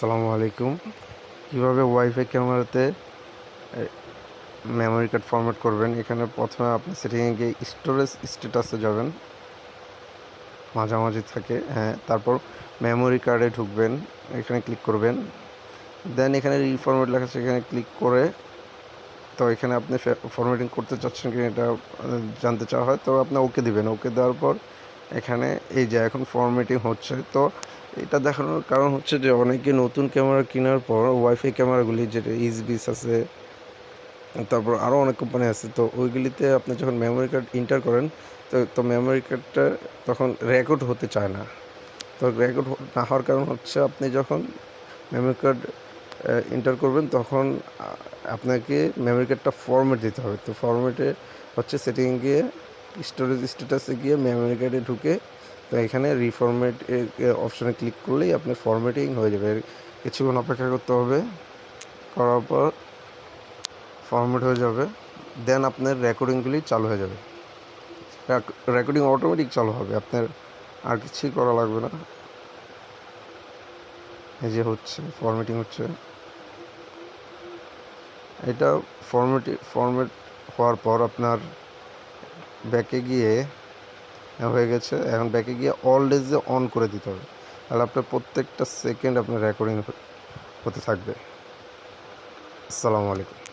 আসসালামু আলাইকুম। কীভাবে ওয়াইফাই ক্যামেরাতে মেমোরি কার্ড ফরম্যাট করবেন। এখানে প্রথমে আপনি সেটিংয়ে গিয়ে স্টোরেজ স্ট্যাটাসে যাবেন, মাঝামাঝি থাকে, হ্যাঁ। তারপর মেমোরি কার্ডে ঢুকবেন, এখানে ক্লিক করবেন। দেন এখানে রিফরম্যাট লেখা আছে, এখানে ক্লিক করে তো এখানে আপনি ফরম্যাটিং করতে চাচ্ছেন কিনা এটা জানতে চাওয়া হয়, তো আপনি ওকে দিবেন। ওকে দেওয়ার পর এখানে এই যে এখন ফরম্যাটিং হচ্ছে। তো এটা দেখানোর কারণ হচ্ছে যে অনেকে নতুন ক্যামেরা কেনার পর ওয়াইফাই ক্যামেরাগুলি যেটা ইজবিস আছে, তারপর আরও অনেক কোম্পানি আছে, তো ওইগুলিতে আপনি যখন মেমোরি কার্ড এন্টার করেন তো মেমোরি কার্ডটা তখন রেকর্ড হতে চায় না। তো রেকর্ড না হওয়ার কারণ হচ্ছে আপনি যখন মেমোরি কার্ড এন্টার করবেন তখন আপনাকে মেমোরি কার্ডটা ফরম্যাট দিতে হবে। তো ফরম্যাটে হচ্ছে সেটিংয়ে গিয়ে স্টোরেজ স্ট্যাটাসে গিয়ে মেমোরি কার্ডে ঢুকে তো এখানে রিফরম্যাট অপশানে ক্লিক করলেই আপনার ফরম্যাটিং হয়ে যাবে। কিছুক্ষণ অপেক্ষা করতে হবে, করার পর ফরম্যাট হয়ে যাবে। দেন আপনার রেকর্ডিংগুলি চালু হয়ে যাবে, রেকর্ডিং অটোমেটিক চালু হবে, আপনার আর কিছুই করা লাগবে না। এই যে হচ্ছে ফরম্যাটিং হচ্ছে, এটা ফরম্যাট হওয়ার পর আপনার ব্যাকে গিয়ে হয়ে গেছে। এখন ব্যাকে গিয়ে অল ডেজে অন করে দিতে হবে, তাহলে আপনার প্রত্যেকটা সেকেন্ড আপনার রেকর্ডিং হতে থাকবে। আসসালামু আলাইকুম।